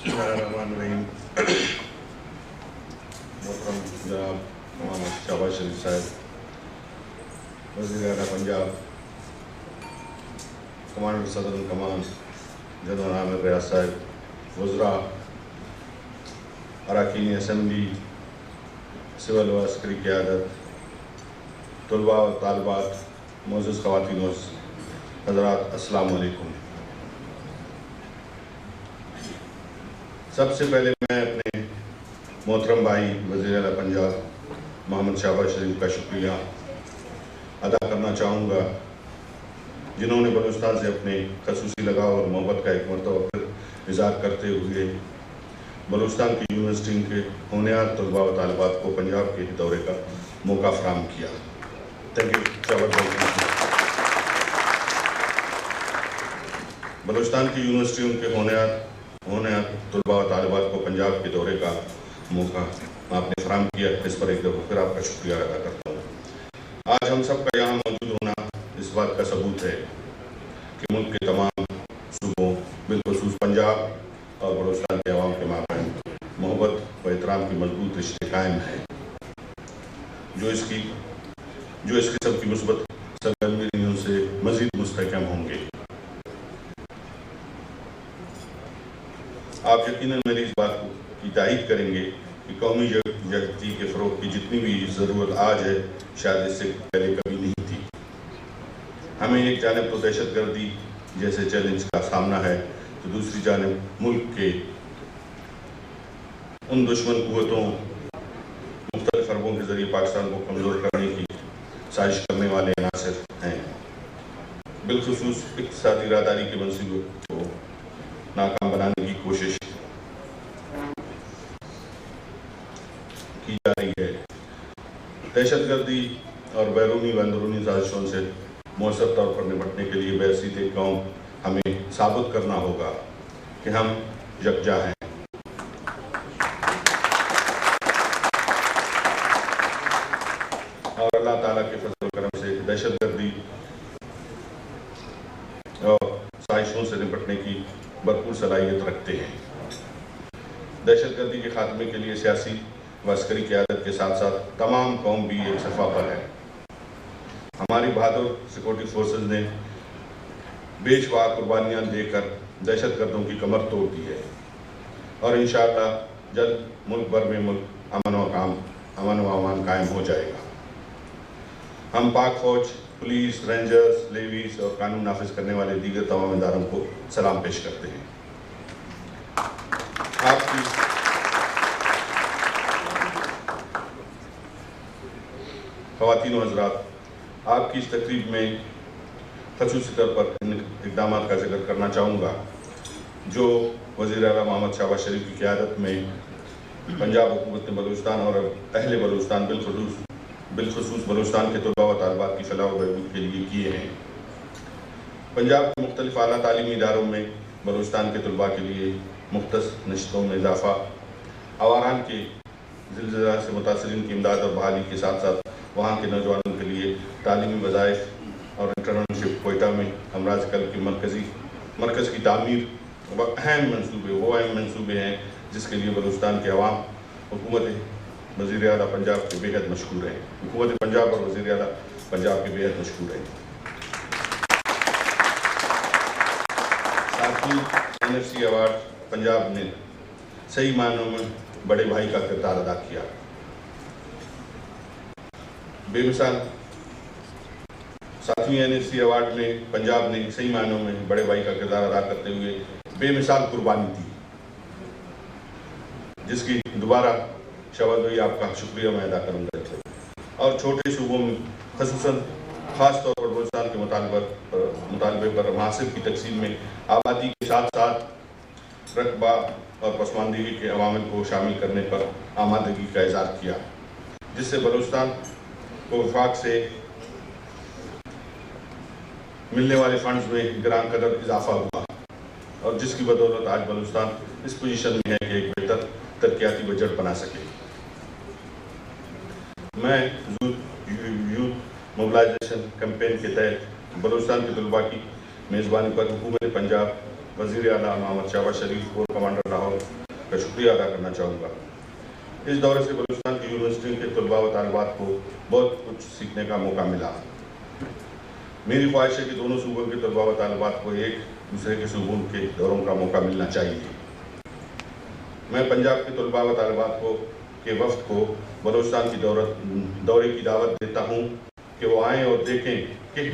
बिस्मिल्लाहिर्रहमानिर्रहीम। मोहतरम जनाब मोहम्मद शहबाज शरीफ साहब, वज़ीर-ए-आला पंजाब, कमांडर सदर्न कमान जनरल आमिर रियाज साहब, वज़रा, अरकान असम्बली, सिविल व अस्करी क़यादत, तलबा व तालिबात, मोअज़्ज़ज़ ख़वातीन व हज़रात, अस्सलामु अलैकुम। सबसे पहले मैं अपने मोहतरम भाई वज़ीर-ए-आला पंजाब मोहम्मद शहबाज शरीफ का शुक्रिया अदा करना चाहूँगा, जिन्होंने बलूचिस्तान से अपने ख़ुसूसी लगाव और मोहब्बत का एक मरतबा फिर इज़हार करते हुए बलूचिस्तान की यूनिवर्सिटी के होनहार तलबा व तालिबात को पंजाब के दौरे का मौका फराहम किया। थैंक यू शहबाज भाई। बलूचिस्तान की यूनिवर्सिटियों के होनहार तलबा व तालिबात को पंजाब के दौरे का मौका आपने फराहम किया, इस पर एक दफ़ा फिर आपका शुक्रिया अदा करता हूँ। आज हम सब का यहाँ मौजूद होना इस बात का सबूत है कि मुल्क के तमाम सूबों, बिलखुसूस पंजाब और बलूचिस्तान के अवाम के माबैन मोहब्बत व एहतराम की मजबूत रिश्ते कायम हैं, जो इसकी सब की मुस्बत सरगर्मियों से मज़ीद मुस्तहकम होंगे। आप यकीनन मेरी इस बात की तायीद करेंगे कि कौमी यकजहती के फ़रोग़ की जितनी भी ज़रूरत आज है, शायद इससे पहले कभी नहीं थी। हमें एक जानिब तो दहशतगर्दी जैसे चैलेंज का सामना है, तो दूसरी जानिब मुल्क के उन दुश्मन कुव्वतों मुख्तलिफ हरबों के ज़रिए पाकिस्तान को कमज़ोर करने की साजिश करने वाले अनासर हैं। बिलखुसूस इक़्तिसादी राहदारी के मंसूबे को नाकाम बनाने की कोशिश की जा रही है। दहशतगर्दी और बैरूनी व अंदरूनी साजिशों से मौसर तौर पर निपटने के लिए बहसीत कौम हमें साबित करना होगा कि हम यकजा हैं। और अल्लाह ताला के फज़ल करम से दहशतगर्दी और साजिशों से निपटने की भरपूर सलाहियत रखते हैं। दहशतगर्दी के खात्मे के लिए सियासी व अस्करी क़यादत के साथ साथ तमाम कौम भी एक सफ़ा पर है। हमारी बहादुर सिक्योरिटी फोर्सेस ने बेशुमार कुर्बानियाँ देकर दहशतगर्दों की कमर तोड़ दी है और इंशाअल्लाह जल्द मुल्क भर में अमन व अमान कायम हो जाएगा। हम पाक फौज, पुलिस, रेंजर्स, लेवीज और कानून नाफिज करने वाले दीगर तमाम इदारों को सलाम पेश करते हैं। ख़वातीन व हज़रात, आपकी इस तकरीब में ख़ुसूसी तौर पर इन इक़दाम का जिक्र करना चाहूँगा जो वज़ीर-ए-आला मोहम्मद शहबाज शरीफ की क़यादत में पंजाब हुकूमत ने बलूचिस्तान और अहले बलूचिस्तान बिलखुसूस बलूचिस्तान के तलबा व तालिबात की फलाह व बहबूद के लिए किए हैं। पंजाब के मुख्तलिफ आला तालीमी इदारों में बलूचिस्तान के तलबा के लिए मुख्तस नशस्तों में इजाफ़ा, आवारान के ज़िलज़िला से मुतासरीन की इमदाद और बहाली के साथ साथ वहाँ के नौजवानों के लिए तालीमी वज़ाइफ और इंटर्नशिप, कोयटा में अमराज कल के मरकज़ की तामीर व अहम मंसूबे हैं जिसके लिए बलूचिस्तान के अवाम हुकूमत वज़ीर-ए-आला पंजाब के बेहद मशकूर हैं। हुकूमत पंजाब और वज़ीर-ए-आला पंजाब के बेहद मशकूर हैं। साथ ही NFC अवार्ड पंजाब ने सही मायनों में बड़े भाई का किरदार अदा किया। बेमिसाल सातवीं NFC अवार्ड में पंजाब ने सही मायनों में बड़े भाई का किरदार अदा करते हुए बेमिसाल कुर्बानी दी, जिसकी दोबारा शहबाज भाई आपका शुक्रिया मैं अदा करूँगा। और छोटे सूबों में ख़ास तौर पर बलूचिस्तान के मुतालबे पर मनासिब की तकसीम में आबादी के साथ साथ रकबा और पसमानदगी के अवामिल को शामिल करने पर आमादगी का इज़हार किया, जिससे बलूचिस्तान को वफाक से मिलने वाले फंड्स में गिरान कदर इजाफा हुआ और जिसकी बदौलत आज बलूचिस्तान इस पोजीशन में है कि एक बेहतर तरक्याती बजट बना सके। मैं यूथ मोबिलाइजेशन कैंपेन के तहत बलूचिस्तान के तलबा की मेज़बानी पर हुकूमत पंजाब व वज़ीर आला मोहम्मद शहबाज शरीफ कोर कमांडर लाहौर का शुक्रिया अदा करना चाहूँगा। इस दौरे से बलूचिस्तान की यूनिवर्सिटी के तलबा व तालिबात को बहुत कुछ सीखने का मौका मिला। मेरी ख्वाहिश है कि दोनों सूबों के तलबा व तालिबात को एक दूसरे के सूबों के दौरों का मौका मिलना चाहिए। मैं पंजाब के तलबा व तालिबात के वफ्द को बलूचिस्तान की दौरे की दावत देता हूँ कि वो आएँ और देखें कि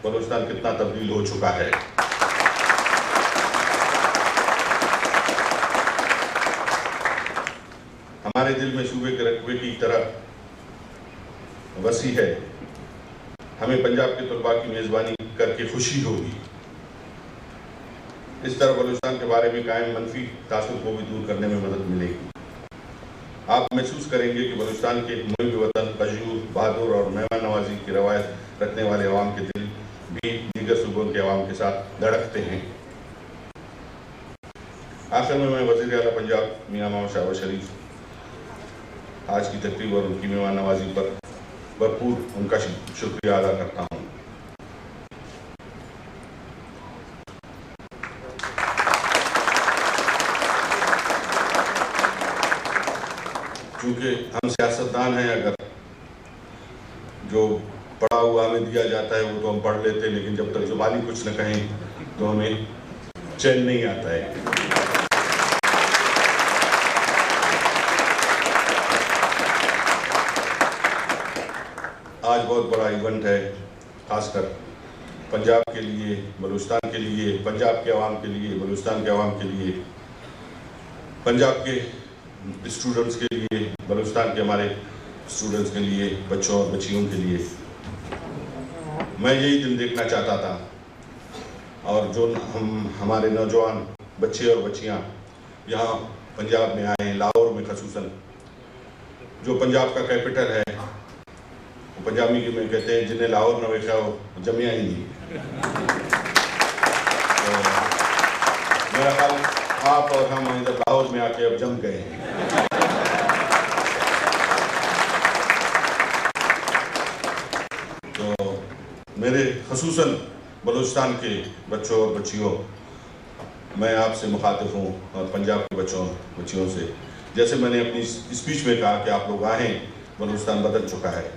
बलूचिस्तान कितना तब्दील हो चुका है। हमारे दिल में सूबे के रकबे की तरह वसी है। हमें पंजाब के तलबा की मेज़बानी करके खुशी होगी। इस तरह बलूचिस्तान के बारे में कायम मनफी तासुर को भी दूर करने में मदद मिलेगी। आप महसूस करेंगे कि बलूचिस्तान के मुहिब वतन, कजूर, बहादुर और मेहमान नवाजी की रवायत रखने वाले अवाम के दिल भी दीगर सूबों के अवाम के साथ धड़कते हैं। आखिर में मैं वज़ीर आला पंजाब मियां मोहम्मद शहबाज शरीफ आज की तकरीब और उनकी मेहमान नवाजी पर भरपूर उनका शुक्रिया अदा करता हूँ। क्योंकि हम सियासतदान हैं, अगर जो पढ़ा हुआ हमें दिया जाता है वो तो हम पढ़ लेते हैं, लेकिन जब तक ज़ुबानी कुछ न कहें तो हमें चैन नहीं आता है। आज बहुत बड़ा इवेंट है, खासकर पंजाब के लिए, बलूचिस्तान के लिए, पंजाब के अवाम के लिए, बलूचिस्तान के अवाम के लिए, पंजाब के स्टूडेंट्स के लिए, बलूचिस्तान के हमारे स्टूडेंट्स के लिए, बच्चों और बच्चियों के लिए। मैं यही दिन देखना चाहता था। और जो हमारे नौजवान बच्चे और बच्चियां यहाँ पंजाब में आए, लाहौर में खसूसन, जो पंजाब का कैपिटल है, वो पंजाबी में कहते हैं जिन्हें लाहौर न वेखा हो जमिया ही नहीं। तो मेरा ख्याल आप और हम इधर लाहौर में आके अब जम गए हैं। तो मेरे खसूसन बलूचिस्तान के बच्चों और बच्चियों, मैं आपसे मुखातिब हूँ और पंजाब के बच्चों बच्चियों से, जैसे मैंने अपनी स्पीच में कहा कि आप लोग आए, बलूचिस्तान बदल चुका है।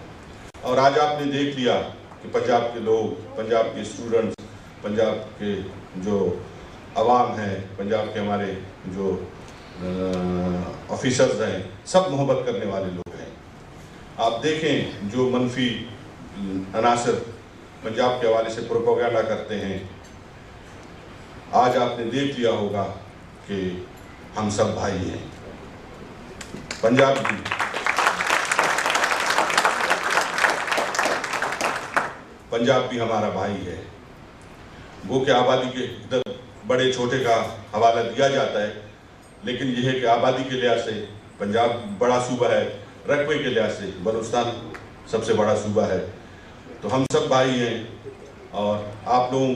और आज आपने देख लिया कि पंजाब के लोग, पंजाब के स्टूडेंट्स, पंजाब के जो अवाम है, पंजाब के हमारे जो ऑफिसर्स हैं, सब मोहब्बत करने वाले लोग हैं। आप देखें जो मनफी अनासर पंजाब के हवाले से प्रोपेगेंडा करते हैं, आज आपने देख लिया होगा कि हम सब भाई हैं। पंजाब भी हमारा भाई है। वो कि आबादी के इधर बड़े छोटे का हवाला दिया जाता है, लेकिन यह है कि आबादी के लिहाज से पंजाब बड़ा सूबा है, रकबे के लिहाज से बलूचिस्तान सबसे बड़ा सूबा है। तो हम सब भाई हैं और आप लोग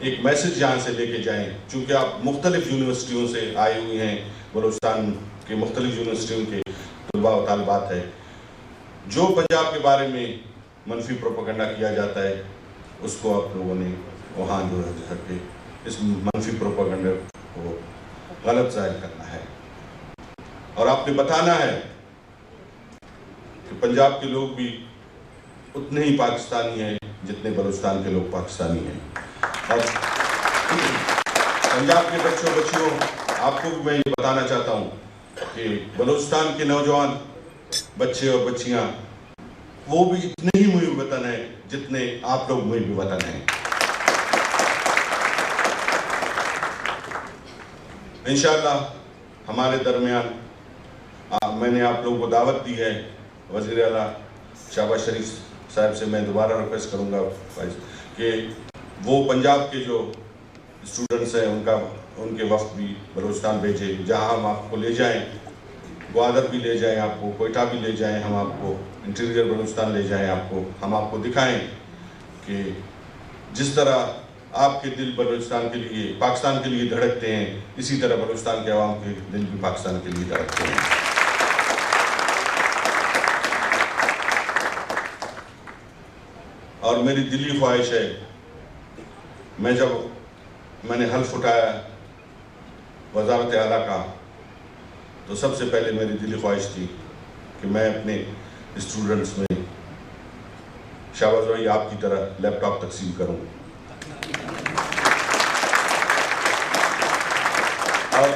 एक मैसेज यहाँ से लेके जाएं, चूँकि आप मुख्तलिफ यूनिवर्सिटियों से आए हुए हैं, बलूचिस्तान के मुख्तलिफ यूनिवर्सिटियों के तलबा व तालिबात है। जो पंजाब के बारे में मनफी प्रोपेगेंडा किया जाता है, उसको आप लोगों ने वहाँ जो है कि इस मनफी प्रोपेगेंडा को गलत जाहिर करना है और आपने बताना है कि पंजाब के लोग भी उतने ही पाकिस्तानी हैं जितने बलूचिस्तान के लोग पाकिस्तानी हैं। और पंजाब के बच्चों बच्चियों, आपको भी मैं ये बताना चाहता हूँ कि बलूचिस्तान के नौजवान बच्चे और बच्चियाँ वो भी इतने ही मुहिब वतन है जितने आप लोग मुहिब वतन हैं। इंशाअल्लाह हमारे दरमियान मैंने आप लोगों को दावत दी है। वज़ीर आला शहबाज शरीफ साहब से मैं दोबारा रिक्वेस्ट करूंगा कि वो पंजाब के जो स्टूडेंट्स हैं उनके वफ्द भी बलूचिस्तान भेजे, जहां हम आपको ले जाएं, ग्वादर भी ले जाएं, आपको कोयटा भी ले जाएं, हम आपको इंटीरियर बलूचिस्तान ले जाएं, हम आपको दिखाएं कि जिस तरह आपके दिल बलूचिस्तान के लिए, पाकिस्तान के लिए धड़कते हैं, इसी तरह बलूचिस्तान के अवाम के दिल भी पाकिस्तान के लिए धड़कते हैं। और मेरी दिली ख्वाहिश है, मैं जब میں نے حلف اٹھایا وزارت اعلیٰ کا تو سب سے پہلے میری دلی خواہش تھی کہ میں اپنے اسٹوڈنٹس میں شہباز بھائی آپ کی طرح لیپ ٹاپ تقسیم کروں. اور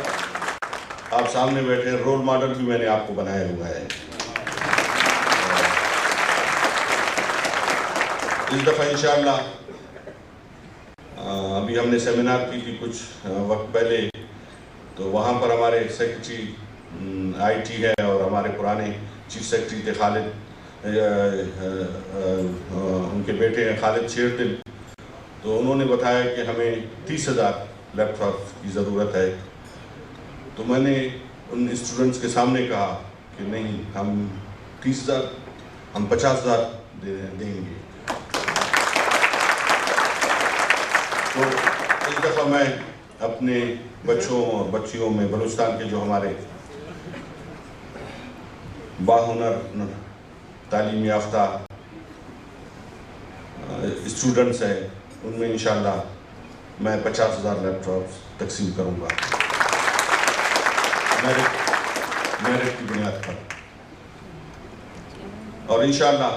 آپ سامنے بیٹھے ہیں, رول ماڈل بھی میں نے آپ کو بنایا ہوا ہے. اس دفعہ انشاءاللہ ابھی ہم نے سیمینار کی تھی کچھ وقت پہلے, تو وہاں پر ہمارے سیکرٹری آئی ٹی ہے اور ہمارے پرانے چیف سیکرٹری تھے خالد, ان کے بیٹے ہیں خالد شیردل, تو انہوں نے بتایا کہ ہمیں 30,000 لیپ ٹاپ کی ضرورت ہے. تو میں نے ان اسٹوڈنٹس کے سامنے کہا کہ نہیں, ہم 30,000 ہم 50,000 دیں گے. تو اس دفعہ میں اپنے بچوں اور بچیوں میں بلوچستان کے جو ہمارے باہنر تعلیم یافتہ اسٹوڈنٹس ہیں, ان میں انشاءاللہ میں 50,000 لیپ ٹاپس تقسیم کروں گا میرٹ کی بنیاد پر. اور انشاءاللہ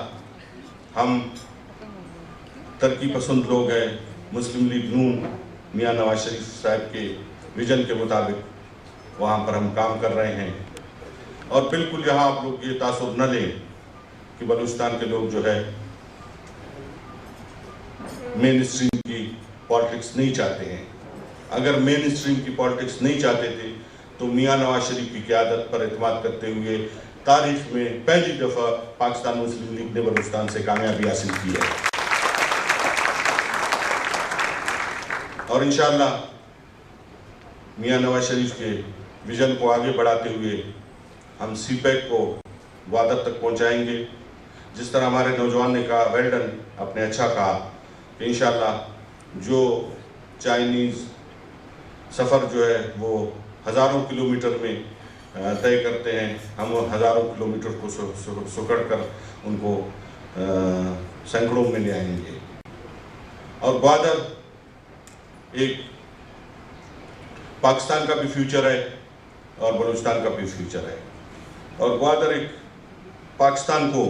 ہم ترقی پسند لوگ ہیں. مسلم لیگ نون میاں نواز شریف صاحب کے ویژن کے مطابق وہاں پر ہم کام کر رہے ہیں. اور بالکل یہاں آپ لوگ یہ تاثر نہ لیں کہ بلوچستان کے لوگ جو ہے مین اسٹریم کی پالیٹکس نہیں چاہتے ہیں. اگر مین اسٹریم کی پالیٹکس نہیں چاہتے تھے تو میاں نواز شریف کی قیادت پر اعتماد کرتے ہوئے تاریخ میں پہلی دفعہ پاکستان مسلم لیگ نے بلوچستان سے کامیابی حاصل کی ہے. اور انشاءاللہ میاں نواز شریف کے ویژن کو آگے بڑھاتے ہوئے ہم سی پیک کو گوادر تک پہنچائیں گے. جس طرح ہمارے نوجوان نے کہا, ویلڈن, آپ نے اچھا کہا کہ انشاءاللہ جو چائنیز سفر جو ہے وہ ہزاروں کلومیٹر میں طے کرتے ہیں, ہم ہزاروں کلومیٹر کو سکڑ کر ان کو سینکڑوں میں لے آئیں گے. اور گوادر ایک پاکستان کا بھی فیوچر ہے اور بلوچستان کا بھی فیوچر ہے. اور گوادر ایک پاکستان کو,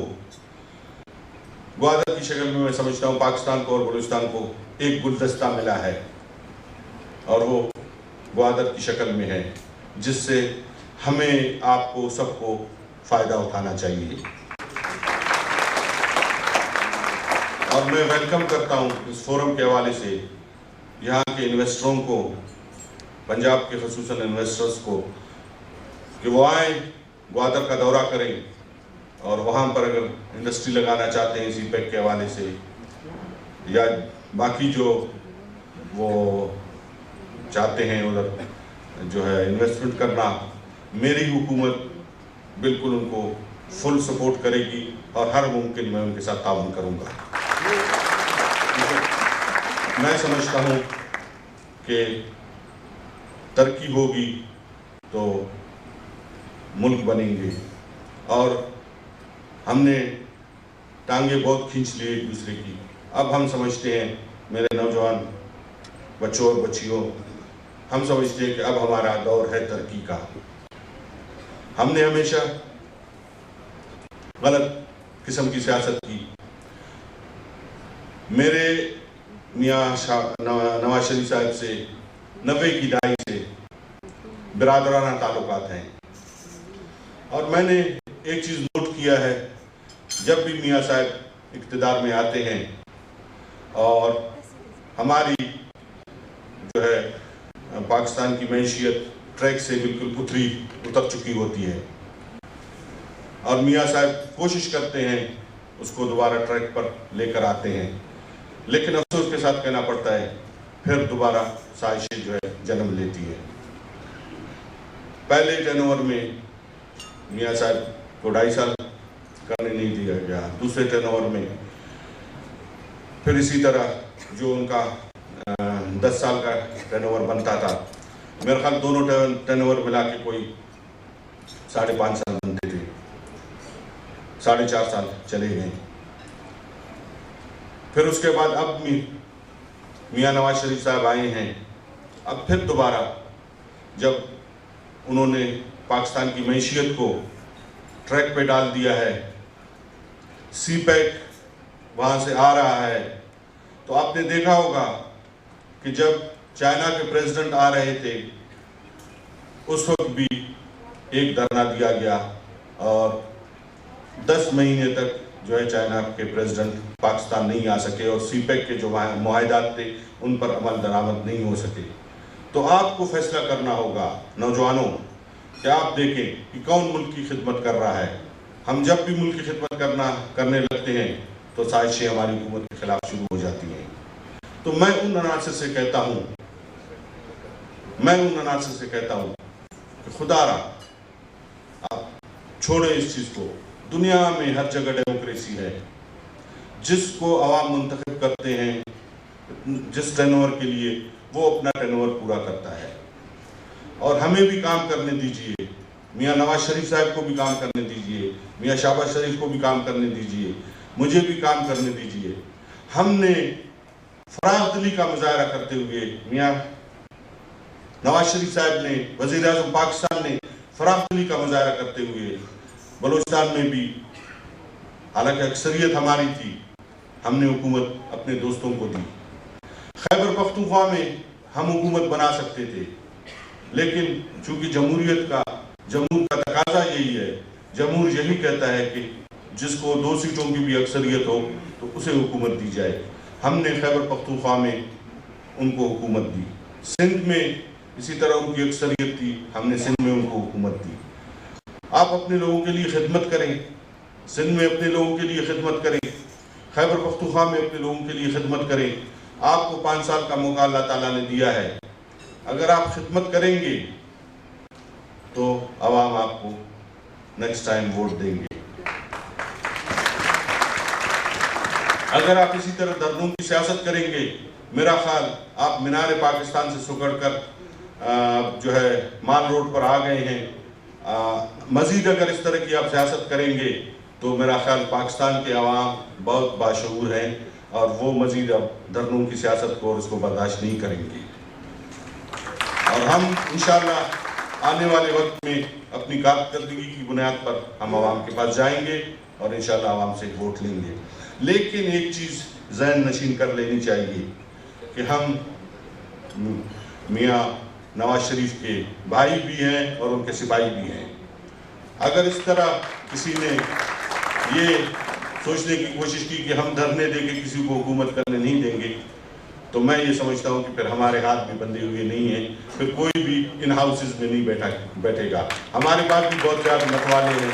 گوادر کی شکل میں سمجھتا ہوں پاکستان کو اور بلوچستان کو ایک گلدستہ ملا ہے, اور وہ گوادر کی شکل میں ہے, جس سے ہمیں آپ کو سب کو فائدہ اٹھانا چاہیے. اور میں ویلکم کرتا ہوں اس فورم کے حوالے سے یہاں کے انویسٹروں کو, پنجاب کے خصوصاً انویسٹرز کو, کہ وہ آئیں, گوادر کا دورہ کریں, اور وہاں پر اگر انڈسٹری لگانا چاہتے ہیں سی پیک کے حوالے سے یا باقی جو وہ چاہتے ہیں ادھر جو ہے انویسٹمنٹ کرنا, میری حکومت بالکل ان کو فل سپورٹ کرے گی اور ہر ممکن میں ان کے ساتھ تعاون کروں گا. میں سمجھتا ہوں کہ ترقی ہوگی تو ملک بنیں گے, اور ہم نے ٹانگیں بہت کھینچ لی ایک دوسرے کی. اب ہم سمجھتے ہیں, میرے نوجوان بچوں اور بچیوں, ہم سمجھتے ہیں کہ اب ہمارا دور ہے ترقی کا. ہم نے ہمیشہ غلط قسم کی سیاست کی. میرے میاں نواز شریف صاحب سے 90 کی دہائی سے برادرانہ تعلقات ہیں, اور میں نے ایک چیز نوٹ کیا ہے, جب بھی میاں صاحب اقتدار میں آتے ہیں اور ہماری جو ہے پاکستان کی معیشت ٹریک سے بالکل اتر چکی ہوتی ہے, اور میاں صاحب کوشش کرتے ہیں اس کو دوبارہ ٹریک پر لے کر آتے ہیں, لیکن افسوس کے ساتھ کہنا پڑتا ہے پھر دوبارہ سازشیں جو ہے جنم لیتی ہے. پہلے ٹرن اوور میں میاں صاحب کو 2.5 سال کرنے نہیں دیا گیا, دوسرے ٹرن اوور میں پھر اسی طرح جو ان کا 10 سال کا ٹرن اوور بنتا تھا, میرے خیال دونوں ٹرن اوور ملا کے کوئی 5.5 سال بنتے تھے, 4.5 سال چلے گئے. پھر اس کے بعد اب میاں نواز شریف صاحب آئے ہیں اب پھر دوبارہ جب انہوں نے پاکستان کی معیشت کو ٹریک پہ ڈال دیا ہے، سی پیک وہاں سے آ رہا ہے، تو آپ نے دیکھا ہوگا کہ جب چائنا کے پریزیڈنٹ آ رہے تھے اس وقت بھی ایک دھرنا دیا گیا اور 10 مہینے تک جو ہے چائنا کے پریزیڈنٹ پاکستان نہیں آ سکے اور سی پیک کے جو معاہدات تھے ان پر عمل درآمد نہیں ہو سکے۔ تو آپ کو فیصلہ کرنا ہوگا نوجوانوں کہ آپ دیکھیں کہ کون ملک کی خدمت کر رہا ہے۔ ہم جب بھی ملک کی خدمت کرنے لگتے ہیں تو سازشیں ہماری حکومت کے خلاف شروع ہو جاتی ہیں۔ تو میں ان عناصر سے کہتا ہوں کہ خدا را آپ چھوڑیں اس چیز کو۔ دنیا میں ہر جگہ ڈیموکریسی ہے، جس کو عوام منتخب کرتے ہیں جس ٹینور کے لیے، وہ اپنا ٹینور پورا کرتا ہے، اور ہمیں بھی کام کرنے دیجئے۔ میاں نواز شریف صاحب کو بھی کام کرنے دیجئے، میاں شہباز شریف کو بھی کام کرنے دیجئے، مجھے بھی کام کرنے دیجئے۔ ہم نے فراخ دلی کا مظاہرہ کرتے ہوئے، میاں نواز شریف صاحب نے، وزیر اعظم پاکستان نے فراخ دلی کا مظاہرہ کرتے ہوئے بلوچستان میں بھی، حالانکہ اکثریت ہماری تھی، ہم نے حکومت اپنے دوستوں کو دی۔ خیبر پختونخوا میں ہم حکومت بنا سکتے تھے، لیکن چونکہ جمہور کا تقاضا یہی ہے، جمہور یہی کہتا ہے کہ جس کو 2 سیٹوں کی بھی اکثریت ہو تو اسے حکومت دی جائے۔ ہم نے خیبر پختونخوا میں ان کو حکومت دی، سندھ میں اسی طرح ان کی اکثریت تھی، ہم نے سندھ میں ان کو حکومت دی۔ آپ اپنے لوگوں کے لیے خدمت کریں، سندھ میں اپنے لوگوں کے لیے خدمت کریں، خیبر پختونخوا میں اپنے لوگوں کے لیے خدمت کریں۔ آپ کو 5 سال کا موقع اللہ تعالیٰ نے دیا ہے، اگر آپ خدمت کریں گے تو عوام آپ کو نیکسٹ ٹائم ووٹ دیں گے۔ اگر آپ اسی طرح دھرنوں کی سیاست کریں گے، میرا خیال آپ مینار پاکستان سے سکڑ کر جو ہے مال روڈ پر آ گئے ہیں۔ مزید اگر اس طرح کی آپ سیاست کریں گے تو میرا خیال پاکستان کے عوام بہت باشعور ہیں اور وہ مزید اب دھرنوں کی سیاست کو اور اس کو برداشت نہیں کریں گے، اور ہم انشاءاللہ آنے والے وقت میں اپنی کارکردگی کی بنیاد پر ہم عوام کے پاس جائیں گے اور انشاءاللہ عوام سے ووٹ لیں گے۔ لیکن ایک چیز ذہن نشین کر لینی چاہیے کہ ہم میاں نواز شریف کے بھائی بھی ہیں اور ان کے سپاہی بھی ہیں۔ اگر اس طرح کسی نے یہ سوچنے کی کوشش کی کہ ہم دھرنے دے کے کسی کو حکومت کرنے نہیں دیں گے، تو میں یہ سمجھتا ہوں کہ پھر ہمارے ہاتھ بھی بندھے ہوئے نہیں ہیں، پھر کوئی بھی ان ہاؤسز میں نہیں بیٹھے گا۔ ہمارے پاس بھی بہت زیادہ متوالے ہیں،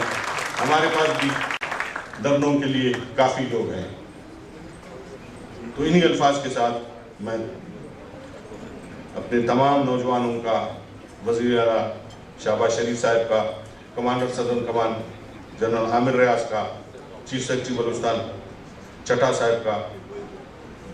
ہمارے پاس بھی دھرنوں کے لیے کافی لوگ ہیں۔ تو انہی الفاظ کے ساتھ میں اپنے تمام نوجوانوں کا، وزیر اعلیٰ شہباز شریف صاحب کا، کمانڈر سدرن کمانڈ جنرل عامر ریاض کا، چیف سیکرٹری بلوچستان چٹھا صاحب کا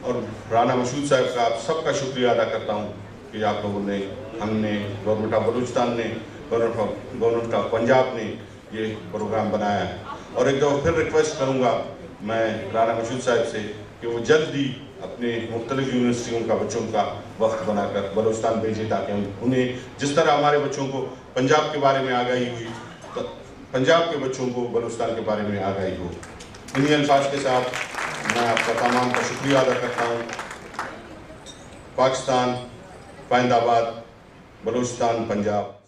اور رانا مشہود صاحب کا، آپ سب کا شکریہ ادا کرتا ہوں کہ آپ لوگوں نے، ہم نے، گورنمنٹ آف بلوچستان نے، گورنمنٹ آف پنجاب نے یہ پروگرام بنایا ہے۔ اور ایک دفعہ پھر ریکویسٹ کروں گا میں رانا مشہود صاحب سے کہ وہ جلد ہی اپنے مختلف یونیورسٹیوں کا بچوں کا وقت بنا کر بلوچستان بھیجیں، تاکہ انہیں جس طرح ہمارے بچوں کو پنجاب کے بارے میں آگاہی ہوئی، پنجاب کے بچوں کو بلوچستان کے بارے میں آگاہی ہو۔ انہی الفاظ کے ساتھ میں آپ کا تمام کا شکریہ ادا کرتا ہوں۔ پاکستان، پائند آباد، بلوچستان، پنجاب۔